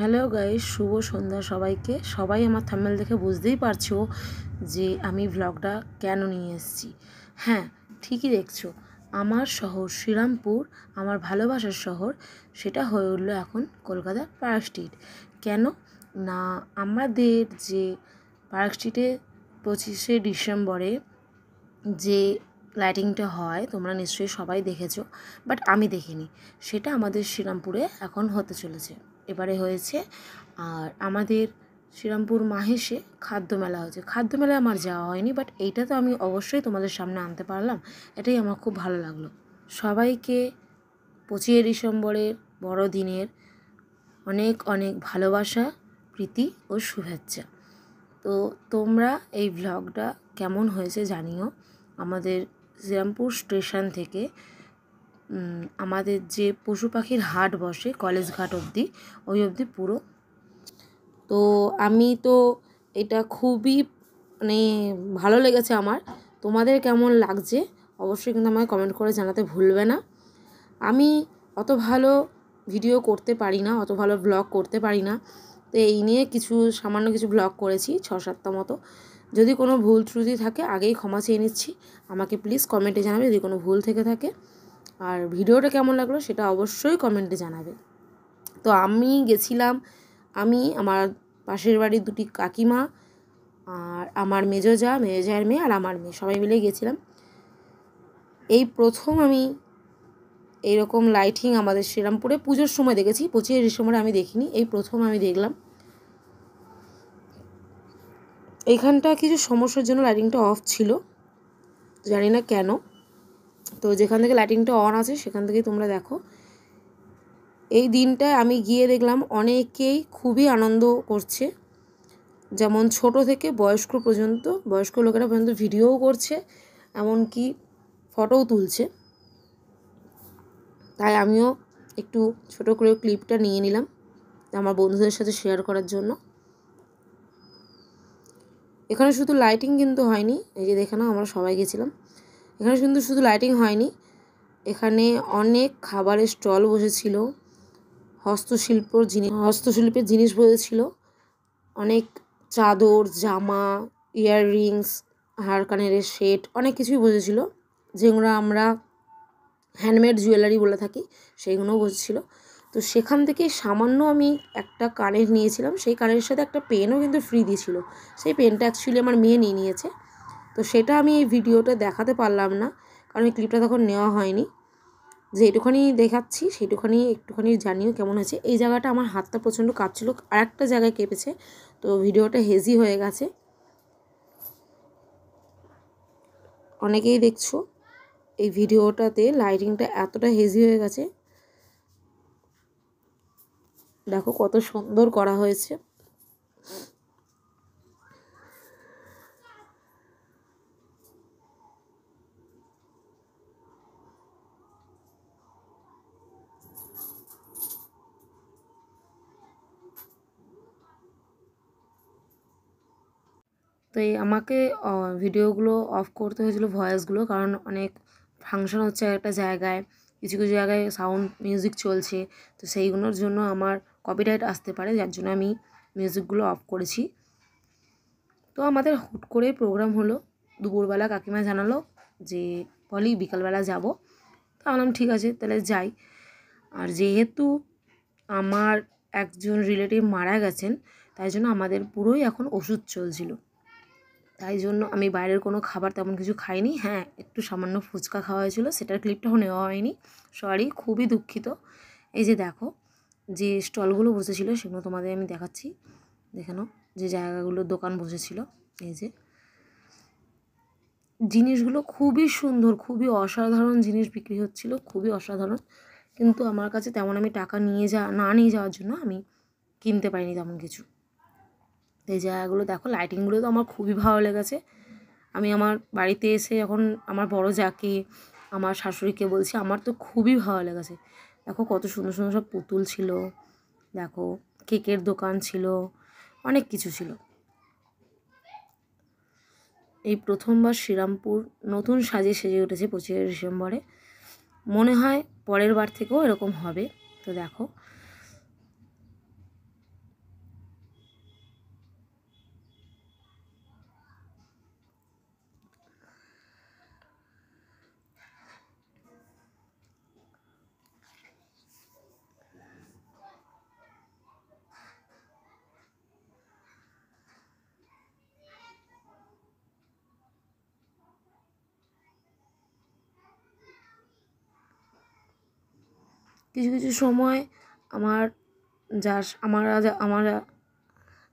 Hello guys, শুভ সন্ধ্যা সবাইকে। সবাই আমার থাম্বনেল দেখে বুঝতেই পারছো যে আমি ভ্লগটা কেন নিয়ে এসেছি। হ্যাঁ, ঠিকই দেখছো, আমার শহর শ্রীরামপুর, আমার ভালোবাসার শহর, সেটা হয়ে উঠলো এখন কলকাতার পার্ক স্ট্রিট। কেন না, আমাদের যে পার্ক স্ট্রিটে 25শে ডিসেম্বরে যে লাইটিংটা হয় তোমরা নিশ্চয়ই সবাই দেখেছো, বাট আমি দেখিনি। সেটা আমাদের শ্রীরামপুরে এখন হতে চলেছে, এবারে হয়েছে। আর আমাদের শ্রীরামপুর মাহেশে খাদ্য মেলা হয়েছে। খাদ্য মেলায় আমার যাওয়া হয়নি, বাট এইটা তো আমি অবশ্যই তোমাদের সামনে আনতে পারলাম, এটাই আমার খুব ভালো লাগলো। সবাইকে 25শে ডিসেম্বরের বড়দিনের অনেক অনেক ভালোবাসা, প্রীতি ও শুভেচ্ছা। তো তোমরা এই ভ্লগটা কেমন হয়েছে জানিও। আমাদের শ্রীরামপুর স্টেশন থেকে আমাদের যে পশু পাখির হাট বসে কলেজ ঘাট অবধি, ওই অবধি পুরো। তো আমি তো এটা খুবই মানে ভালো লেগেছে আমার। তোমাদের কেমন লাগছে অবশ্যই কিন্তু আমাকে কমেন্ট করে জানাতে ভুলবে না। আমি অত ভালো ভিডিও করতে পারি না, অত ভালো ব্লগ করতে পারি না, তো এই নিয়ে সামান্য কিছু ব্লগ করেছি, 6-7টা মতো। যদি কোনো ভুল ত্রুটি থাকে আগেই ক্ষমা চেয়ে নিচ্ছি, আমাকে প্লিজ কমেন্টে জানাবে যদি কোনো ভুল থেকে থাকে। আর ভিডিওটা কেমন লাগলো সেটা অবশ্যই কমেন্টে জানাবে। তো আমি গেছিলাম, আমার পাশের বাড়ির 2টি কাকিমা আর আমার মেজো জায়ের মেয়ে আর আমার মেয়ে, সবাই মিলে গেছিলাম। এই প্রথম আমি এইরকম লাইটিং আমাদের শ্রীরামপুরে পুজোর সময় দেখেছি, 25শে ডিসেম্বরে আমি দেখিনি, এই প্রথম আমি দেখলাম। এইখানটা কিছু সমস্যার জন্য লাইটিংটা অফ ছিল, জানি না কেন। তো যেখান থেকে লাইটিংটা অন আছে সেখান থেকেই তোমরা দেখো। এই দিনটায় আমি গিয়ে দেখলাম অনেকেই খুবই আনন্দ করছে, যেমন ছোট থেকে বয়স্ক লোকেরা পর্যন্ত ভিডিওও করছে, এমনকি ফটোও তুলছে। তাই আমিও একটু ছোট করে ক্লিপটা নিয়ে নিলাম আমার বন্ধুদের সাথে শেয়ার করার জন্য। এখানে শুধু লাইটিং কিন্তু হয়নি, এই যে দেখে নাও আমরা সবাই গেছিলাম। এখানে কিন্তু শুধু লাইটিং হয়নি, এখানে অনেক খাবারের স্টল বসেছিল, হস্তশিল্পের জিনিস বসেছিল, অনেক চাদর, জামা, ইয়াররিংস, হার কানের সেট, অনেক কিছুই বসেছিল, যেগুলো আমরা হ্যান্ডমেড জুয়েলারি বলে থাকি, সেইগুলোও বসেছিল। তো সেখান থেকে সামান্য আমি একটা কানের নিয়েছিলাম, সেই কানের সাথে একটা পেনও কিন্তু ফ্রি দিয়েছিল। সেই পেনটা অ্যাকচুয়ালি আমার মেয়ে নিয়ে নিয়েছে, তো সেটা আমি এই ভিডিওটা দেখাতে পারলাম না, কারণ এই ক্লিপটা তখন নেওয়া হয়নি। যেটুখানি দেখাচ্ছি সেইটুখানি একটুখানি জানিও কেমন হয়েছে। এই জায়গাটা আমার হাতটা প্রচণ্ড কাঁপছিল, আর একটা জায়গায় কেঁপেছে, তো ভিডিওটা হেজি হয়ে গেছে। অনেকেই দেখছো এই ভিডিওটাতে লাইটিংটা এতটা হেজি হয়ে গেছে, দেখো কত সুন্দর করা হয়েছে। তো এই আমাকে ভিডিওগুলো অফ করতে হয়েছিল, ভয়েসগুলো, কারণ অনেক ফাংশন হচ্ছে একটা জায়গায়, কিছু কিছু জায়গায় সাউন্ড মিউজিক চলছে, তো সেইগুলোর জন্য আমার কপিরাইট আসতে পারে, যার জন্য আমি মিউজিকগুলো অফ করেছি। তো আমাদের হুট করে প্রোগ্রাম হলো, দুপুরবেলা কাকিমা জানালো যে বলি বিকালবেলা যাব। তো বললাম ঠিক আছে তাহলে যাই। আর যেহেতু আমার একজন রিলেটিভ মারা গেছেন, তাই জন্য আমাদের পুরোই এখন ওষুধ চলছিল, তাই জন্য আমি বাইরের কোনো খাবার তেমন কিছু খাইনি। হ্যাঁ, একটু সামান্য ফুচকা খাওয়া হয়েছিল, সেটার ক্লিপটাও নেওয়া হয়নি, সরি, খুবই দুঃখিত। এই যে দেখো যে স্টলগুলো বসেছিল সেগুলো তোমাদের আমি দেখাচ্ছি, দেখে নাও যে জায়গাগুলো দোকান বসেছিল। এই যে জিনিসগুলো খুবই সুন্দর, খুবই অসাধারণ জিনিস বিক্রি হচ্ছিল, খুবই অসাধারণ। কিন্তু আমার কাছে তেমন আমি টাকা নিয়ে যাওয়ার জন্য আমি কিনতে পারিনি তেমন কিছু। এই জায়গাগুলো দেখো, লাইটিংগুলো তো আমার খুবই ভালো লেগেছে। আমি আমার বাড়িতে এসে যখন আমার বড় যাকে, আমার শাশুড়িকে বলছি, আমার তো খুবই ভালো লেগেছে। দেখো কত সুন্দর সুন্দর সব পুতুল ছিল, দেখো কেকের দোকান ছিল, অনেক কিছু ছিল। এই প্রথমবার শ্রীরামপুর নতুন সেজে উঠেছে 25শে ডিসেম্বরে, মনে হয় পরের বার থেকেও এরকম হবে। তো দেখো কিছু কিছু সময় আমার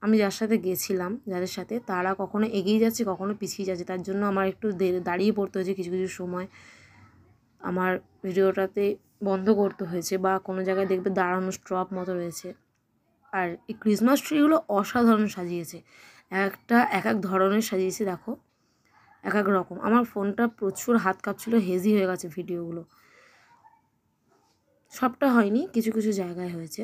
আমি যার সাথে গেছিলাম, যাদের সাথে, তারা কখনো এগিয়ে যাচ্ছে, কখনো পিছিয়ে যাচ্ছে। তার জন্য আমার একটু দাঁড়িয়ে পড়তে হয়েছে কিছু কিছু সময়। আমার ভিডিওটাতে বন্ধ করতে হয়েছে, বা কোনো জায়গায় দেখবে দাঁড়ানো স্টপ মতো রয়েছে। আর এই ক্রিসমাস ট্রিগুলো অসাধারণ সাজিয়েছে, এক এক ধরনের সাজিয়েছে, দেখো এক এক রকম। আমার ফোনটা প্রচুর হাত কাঁপছিল, হেজি হয়ে গেছে ভিডিওগুলো। সবটা হয়নি, কিছু কিছু জায়গায় হয়েছে।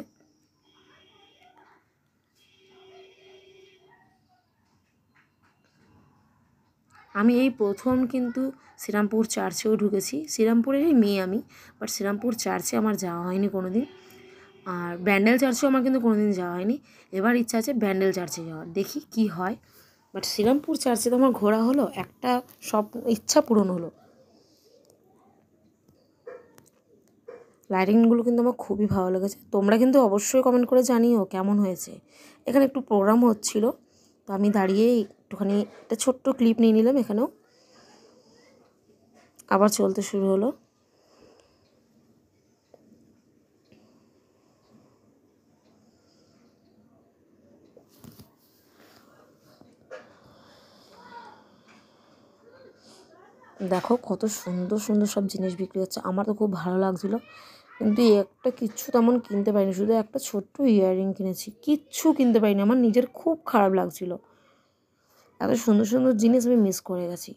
আমি এই প্রথম কিন্তু শ্রীরামপুর চার্চেও ঢুকেছি। শ্রীরামপুরেরই মেয়ে আমি, বাট শ্রীরামপুর চার্চে আমার যাওয়া হয়নি কোনো দিন। আর ব্যান্ডেল চার্চেও আমার কিন্তু কোনো দিন যাওয়া হয়নি। এবার ইচ্ছা আছে ব্যান্ডেল চার্চে যাওয়ার, দেখি কি হয়। বাট শ্রীরামপুর চার্চে তো আমার ঘোরা হলো, একটা ইচ্ছা পূরণ হলো। লাইটিংগুলো কিন্তু আমার খুবই ভালো লেগেছে। তোমরা কিন্তু অবশ্যই কমেন্ট করে জানিও কেমন হয়েছে। এখানে একটু প্রোগ্রাম হচ্ছিল, তো আমি দাঁড়িয়ে একটুখানি একটা ছোট্ট ক্লিপ নিয়ে নিলাম। এখানেও আবার চলতে শুরু হলো। দেখো কত সুন্দর সুন্দর সব জিনিস বিক্রি হচ্ছে, আমার তো খুব ভালো লাগছিলো। কিন্তু একটা কিচ্ছু তেমন কিনতে পারিনি, শুধু একটা ছোট্ট ইয়াররিং কিনেছি, কিচ্ছু কিনতে পারিনি। আমার নিজের খুব খারাপ লাগছিলো, এত সুন্দর সুন্দর জিনিস আমি মিস করে গেছি।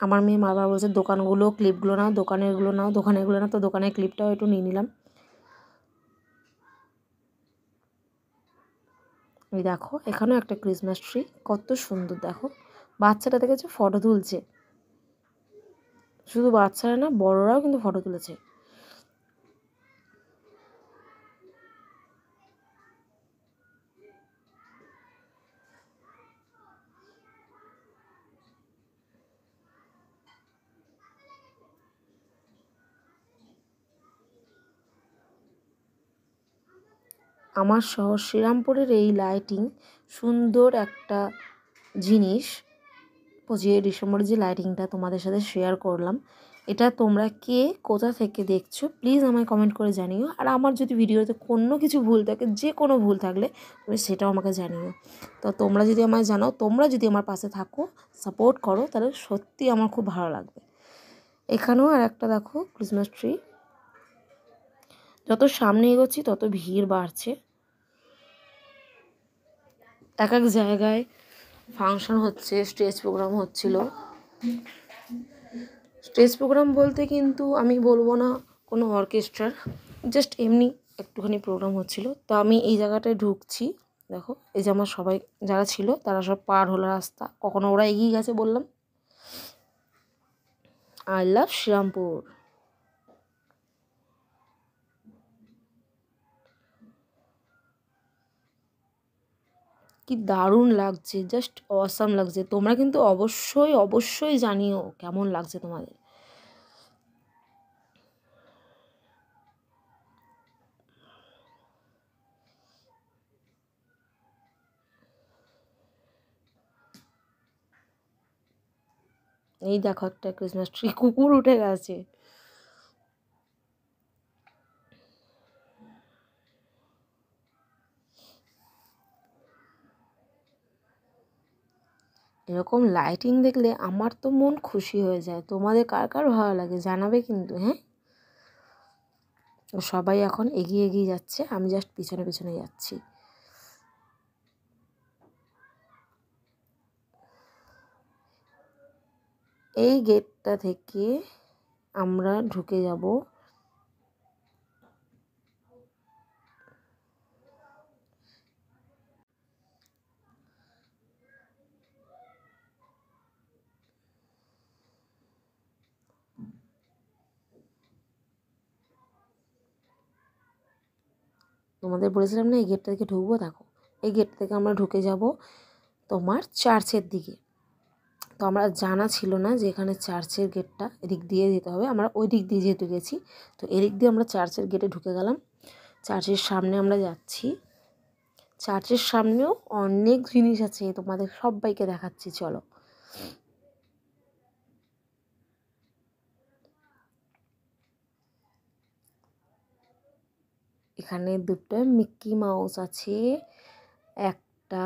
আমার মেয়ে বারবার বলছে দোকানগুলো ক্লিপগুলো নাও, দোকানেরগুলো নাও, দোকানেরগুলো নাও। তো দোকানের ক্লিপটাও একটু নিয়ে নিলাম। এই দেখো এখানেও একটা ক্রিসমাস ট্রি, কত সুন্দর। দেখো বাচ্চাটা দেখেছো ফটো তুলছে, শুধু বাচ্চারা না, বড়রাও কিন্তু ফটো তুলেছে। আমার শহর শ্রীরামপুরের এই লাইটিং সুন্দর একটা জিনিস। 25 ডিসেম্বরের যে লাইটিংটা তোমাদের সাথে শেয়ার করলাম, এটা তোমরা কে কোথা থেকে দেখছো প্লিজ আমায় কমেন্ট করে জানিও। আর আমার যদি ভিডিওতে কোনো কিছু ভুল থাকে, যে কোনো ভুল থাকলে তুমি সেটাও আমাকে জানিও। তো তোমরা যদি আমায় জানাও, তোমরা যদি আমার পাশে থাকো, সাপোর্ট করো, তাহলে সত্যি আমার খুব ভালো লাগবে। এখানেও আর একটা দেখো ক্রিসমাস ট্রি। যত সামনে এগোচ্ছি তত ভিড় বাড়ছে। এক এক জায়গায় ফাংশন হচ্ছে, স্টেজ প্রোগ্রাম হচ্ছিল। স্টেজ প্রোগ্রাম বলতে কিন্তু আমি বলবো না কোনো অর্কেস্ট্রার, জাস্ট এমনি একটুখানি প্রোগ্রাম হচ্ছিল। তো আমি এই জায়গাটায় ঢুকছি, দেখো এই যে আমার সবাই যারা ছিল তারা সব পার হলো রাস্তা, কখনো ওরা এগিয়ে গেছে। বললাম আই লাভ শ্রীরামপুর। কি দারুণ লাগছে, জাস্ট অসাম লাগছে। তোমরা কিন্তু অবশ্যই অবশ্যই জানিও কেমন লাগছে তোমাদের। এই দেখো একটা ক্রিসমাস ট্রি, কুকুর উঠে গেছে। এরকম লাইটিং দেখলে আমার তো মন খুশি হয়ে যায়। তোমাদের কার কার ভালো লাগে জানাবে কিন্তু, হ্যাঁ। সবাই এখন এগিয়ে এগিয়ে যাচ্ছে, আমি জাস্ট পিছনে পিছনে যাচ্ছি। এই গেটটা থেকে আমরা ঢুকে যাব তোমাদের বলেছিলাম না এই গেটটা থেকে ঢুকবো। দেখো এই গেট থেকে আমরা ঢুকে যাব তোমার চার্চের দিকে। তো আমরা জানা ছিল না যে এখানে চার্চের গেটটা এদিক দিয়ে যেতে হবে। আমরা ওই দিক দিয়ে যেহেতু গেছি, তো এদিক দিয়ে আমরা চার্চের গেটে ঢুকে গেলাম। চার্চের সামনে আমরা যাচ্ছি। চার্চের সামনেও অনেক জিনিস আছে, তোমাদের সবাইকে দেখাচ্ছি, চলো। এখানে দুটো মিকি মাউস আছে, একটা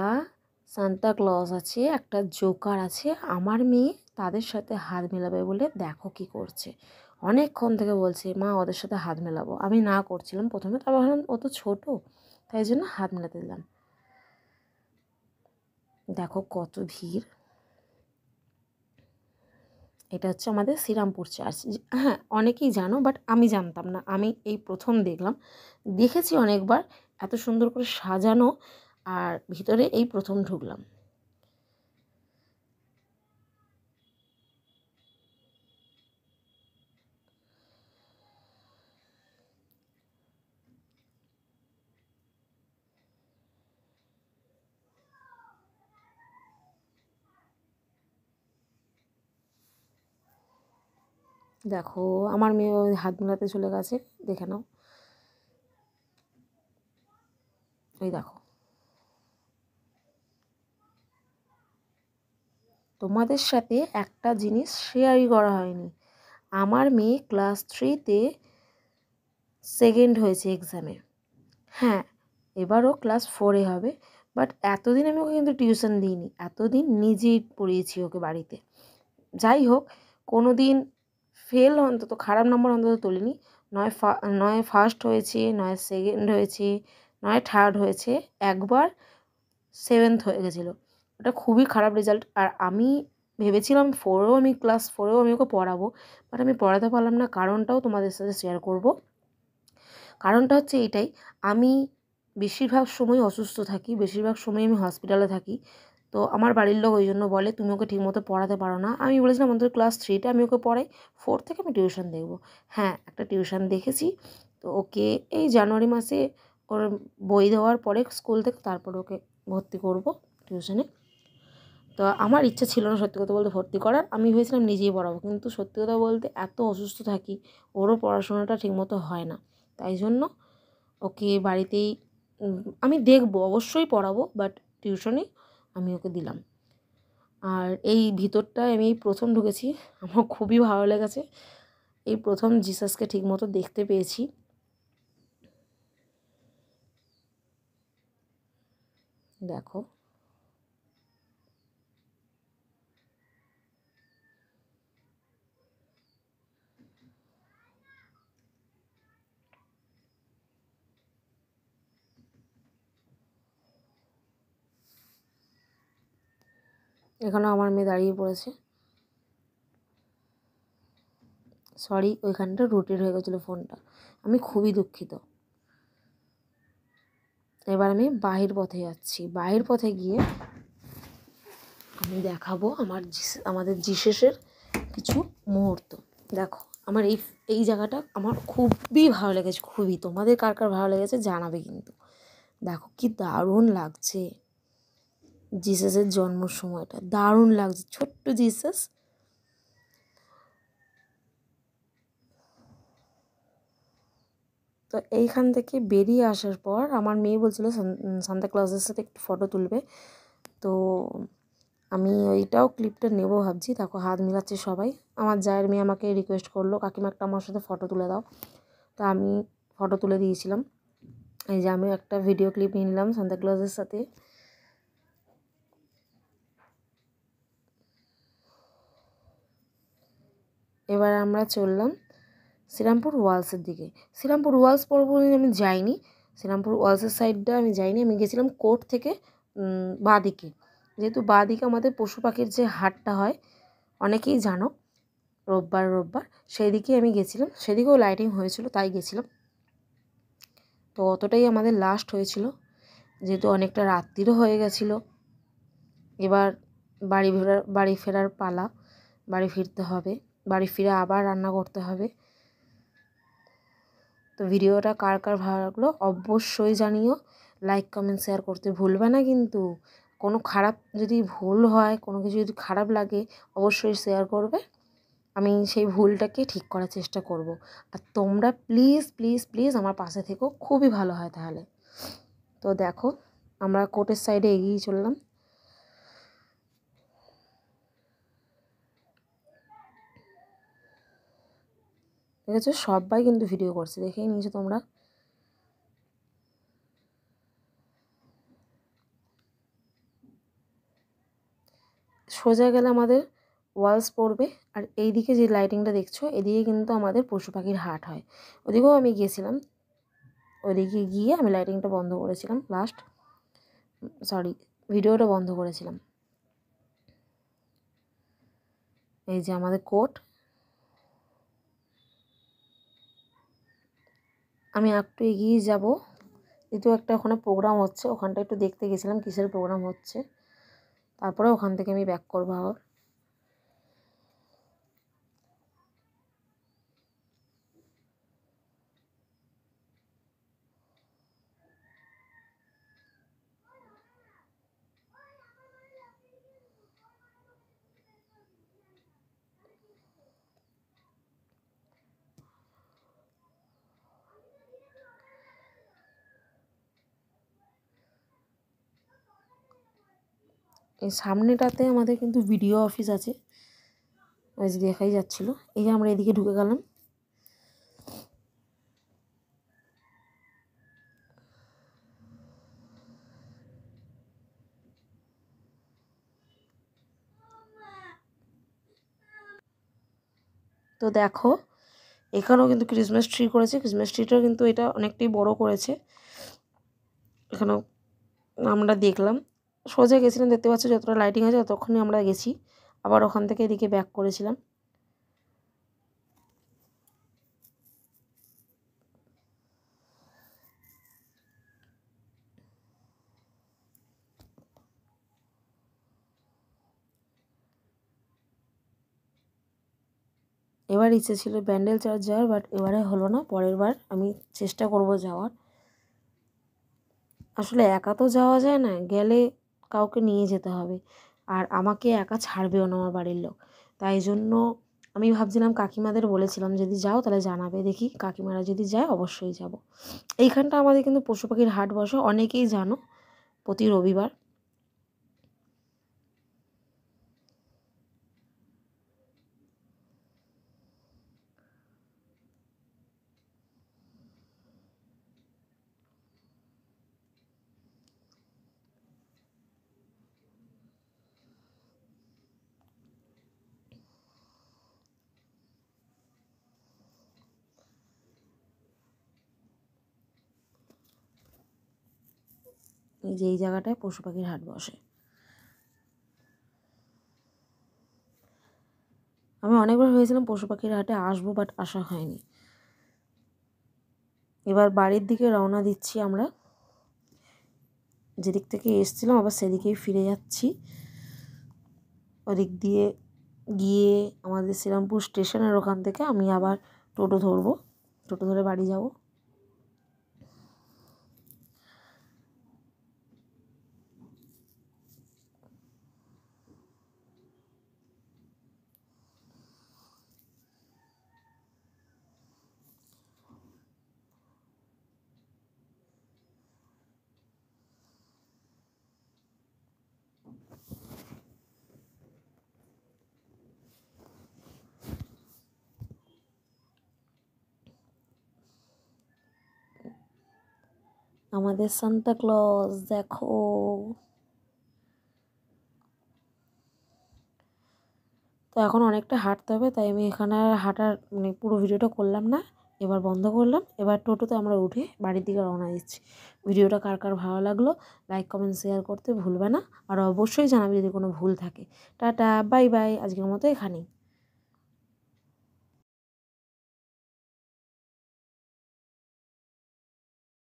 সান্তা ক্লজ আছে, একটা জোকার আছে। আমার মেয়ে তাদের সাথে হাত মেলাবে বলে দেখো কি করছে, অনেকক্ষণ থেকে বলছে মা ওদের সাথে হাত মেলাবো। আমি না করছিলাম প্রথমে, তারপর ভাবলাম ও তো ছোটো, তাই জন্য হাত মেলাতে দিলাম। দেখো কত ভিড়। এটা হচ্ছে আমাদের শ্রীরামপুর চার্চ। হ্যাঁ, অনেকেই জানো, বাট আমি জানতাম না, আমি এই প্রথম দেখলাম। দেখেছি অনেকবার, এত সুন্দর করে সাজানো, আর ভিতরে এই প্রথম ঢুকলাম। দেখো আমার মেয়ে ওই হাত মেলাতে চলে গেছে, দেখে নাও। ওই দেখো, তোমাদের সাথে একটা জিনিস শেয়ারই করা হয়নি। আমার মেয়ে ক্লাস 3-তে সেকেন্ড হয়েছে এক্সামে। হ্যাঁ, এবারও ক্লাস 4-এ হবে, বাট এতদিন আমি ওকে কিন্তু টিউশন দিইনি, এতদিন নিজেই পড়িয়েছি ওকে বাড়িতে। যাই হোক, কোনো দিন ফেল অন্তত, খারাপ নম্বর অন্তত তুলিনি। নয় ফার্স্ট হয়েছে, নয় সেকেন্ড হয়েছে, নয় থার্ড হয়েছে, একবার 7th হয়ে গেছিলো। ওটা খুবই খারাপ রেজাল্ট। আর আমি ভেবেছিলাম ক্লাস 4-এও আমি ওকে পড়াবো, বাট আমি পড়াতে পারলাম না। কারণটাও তোমাদের সাথে শেয়ার করব। কারণটা হচ্ছে এইটাই, আমি বেশিরভাগ সময় অসুস্থ থাকি, বেশিরভাগ সময় আমি হসপিটালে থাকি। তো আমার বাড়ির লোক ওই জন্য বলে তুমি ওকে ঠিকমতো পড়াতে পারো না। আমি বলেছিলাম অন্তত ক্লাস 3-টা আমি ওকে পড়াই, 4 থেকে আমি টিউশন দেখবো। হ্যাঁ, একটা টিউশন দেখেছি। তো ওকে এই জানুয়ারি মাসে ওর বই দেওয়ার পরে স্কুল থেকে তারপর ওকে ভর্তি করব টিউশনে। তো আমার ইচ্ছা ছিল না সত্যি কথা বলতে ভর্তি করার, আমি ভেবেছিলাম নিজেই পড়াবো। কিন্তু সত্যি কথা বলতে এত অসুস্থ থাকি, ওরও পড়াশোনাটা ঠিকমতো হয় না। তাই জন্য ওকে বাড়িতেই আমি দেখবো, অবশ্যই পড়াবো, বাট টিউশনে আমি ওকে দিলাম। আর এই ভিতরটায় আমি এই প্রথম ঢুকেছি, আমার খুবই ভালো লেগেছে। এই প্রথম জিসাসকে ঠিকমতো দেখতে পেয়েছি। দেখো এখানে আমার মেয়ে দাঁড়িয়ে পড়েছে। সরি, ওইখানটা রোটেট হয়ে গেছিলো ফোনটা, আমি খুবই দুঃখিত। এবার আমি বাহির পথে যাচ্ছি। বাহির পথে গিয়ে আমি দেখাবো আমাদের জিসাসের কিছু মুহূর্ত। দেখো আমার এই জায়গাটা আমার খুবই ভালো লেগেছে, খুবই। তোমাদের কার কার ভালো লেগেছে জানাবে কিন্তু। দেখো কি দারুণ লাগছে, জিসাসের জন্ম সময়টা দারুণ লাগছে, ছোট্ট জিসাস। তো এইখান থেকে বেরিয়ে আসার পর আমার মেয়ে বলছিল সান্তা ক্লজের সাথে একটু ফটো তুলবে। তো আমি ওইটাও ক্লিপটা নেব ভাবছি। দেখো হাত মিলাচ্ছে সবাই। আমার জায়ের মেয়ে আমাকে রিকোয়েস্ট করলো কাকিমা একটা আমার সাথে ফটো তুলে দাও। তো আমি ফটো তুলে দিয়েছিলাম। এই যে আমি একটা ভিডিও ক্লিপ নিয়ে নিলাম সান্তা ক্লজের সাথে। এবার আমরা চললাম শ্রীরামপুর ওয়ালসের দিকে। শ্রীরামপুর ওয়ালস পুরোপুরি আমি যাইনি, শ্রীরামপুর ওয়ালসের সাইডটা আমি যাইনি। আমি গেছিলাম কোর্ট থেকে বাঁ দিকে, যেহেতু বাঁ দিকে আমাদের পশু পাখির যে হাটটা হয় অনেকেই জানো, রোববার সেই দিকে আমি গেছিলাম। সেদিকেও লাইটিং হয়েছিল তাই গেছিলাম। তো অতটাই আমাদের লাস্ট হয়েছিল, যেহেতু অনেকটা রাত্রিরও হয়ে গেছিলো। এবার বাড়ি ফেরার পালা, বাড়ি ফিরতে হবে। বাড়ি ফিরে আবার রান্না করতে হবে। তো ভিডিওটা কার কার ভালো লাগলো অবশ্যই জানিও, লাইক কমেন্ট শেয়ার করতে ভুলবে না কিন্তু। কোনো খারাপ যদি ভুল হয়, কোনো কিছু যদি খারাপ লাগে অবশ্যই শেয়ার করবে। আমি সেই ভুলটাকে ঠিক করার চেষ্টা করব। আর তোমরা প্লিজ প্লিজ প্লিজ আমার পাশে থেকো, খুবই ভালো হয় তাহলে। তো দেখো আমরা কোর্টের সাইডে এগিয়ে চললাম। ঠিক আছে, সবাই কিন্তু ভিডিও করছে, দেখেই নিয়েছো তোমরা। সোজা গেলে আমাদের ওয়ালস পড়বে, আর এইদিকে যে লাইটিংটা দেখছো এদিকে কিন্তু আমাদের পশু পাখির হাট হয়। ওদিকেও আমি গিয়েছিলাম, ওদিকে গিয়ে আমি লাইটিংটা বন্ধ করেছিলাম, ভিডিওটা বন্ধ করেছিলাম। এই যে আমাদের কোর্ট। আমি একটু এগিয়ে যাব, যেহেতু একটা ওখানে প্রোগ্রাম হচ্ছে, ওখানটা একটু দেখতে গেছিলাম কিসের প্রোগ্রাম হচ্ছে, তারপরে ওখান থেকে আমি ব্যাক করবো আবার। এই সামনেটাতে আমাদের কিন্তু ভিডিও অফিস আছে, ওই যে দেখাই যাচ্ছিলো। এই যে আমরা এদিকে ঢুকে গেলাম। তো দেখো এখানেও কিন্তু ক্রিসমাস ট্রি করেছে, ক্রিসমাস ট্রিটাও কিন্তু এটা অনেকটাই বড় করেছে। এখানেও আমরা দেখলাম, সোজা গেছিলাম, দেখতে পাচ্ছি যতটা লাইটিং আছে ততক্ষণই আমরা গেছি, আবার ওখান থেকে এদিকে ব্যাক করেছিলাম। এবার ইচ্ছে ছিল ব্যান্ডেল চার্চ যাওয়ার, বাট এবারে হলো না, পরের বার আমি চেষ্টা করব যাওয়ার। আসলে একা তো যাওয়া যায় না, গেলে কাউকে নিয়ে যেতে হবে, আর আমাকে একা ছাড়বেও না আমার বাড়ির লোক। তাই জন্য আমি ভাবছিলাম, কাকিমাদের বলেছিলাম যদি যাও তাহলে জানাবে, দেখি কাকিমারা যদি যায় অবশ্যই যাব। এইখানটা আমাদের কিন্তু পশু পাখির হাট বসে, অনেকেই জানো, প্রতি রবিবার। এই যে এই জায়গাটায় পশু পাখির হাট বসে। আমি অনেকবার ভেবেছিলাম পশু পাখির হাটে আসবো, বাট আসা হয়নি। এবার বাড়ির দিকে রওনা দিচ্ছি আমরা, যেদিক থেকে এসেছিলাম আবার সেদিকেই ফিরে যাচ্ছি। ওদিক দিয়ে গিয়ে আমাদের শ্রীরামপুর স্টেশনের ওখান থেকে আমি আবার টোটো ধরবো, টোটো ধরে বাড়ি যাব। আমাদের সান্তা ক্লজ দেখো। তো এখন অনেকটা হাঁটতে হবে, তাই আমি এখানে হাঁটার পুরো ভিডিওটা করলাম না, এবার বন্ধ করলাম। এবার টোটোতে আমরা উঠে বাড়ির দিকে রওনা দিচ্ছি। ভিডিওটা কার কার ভালো লাগলো লাইক কমেন্ট শেয়ার করতে ভুলবে না, আর অবশ্যই জানাবে যদি কোনো ভুল থাকে। টাটা বাই বাই, আজকের মতো এখানেই।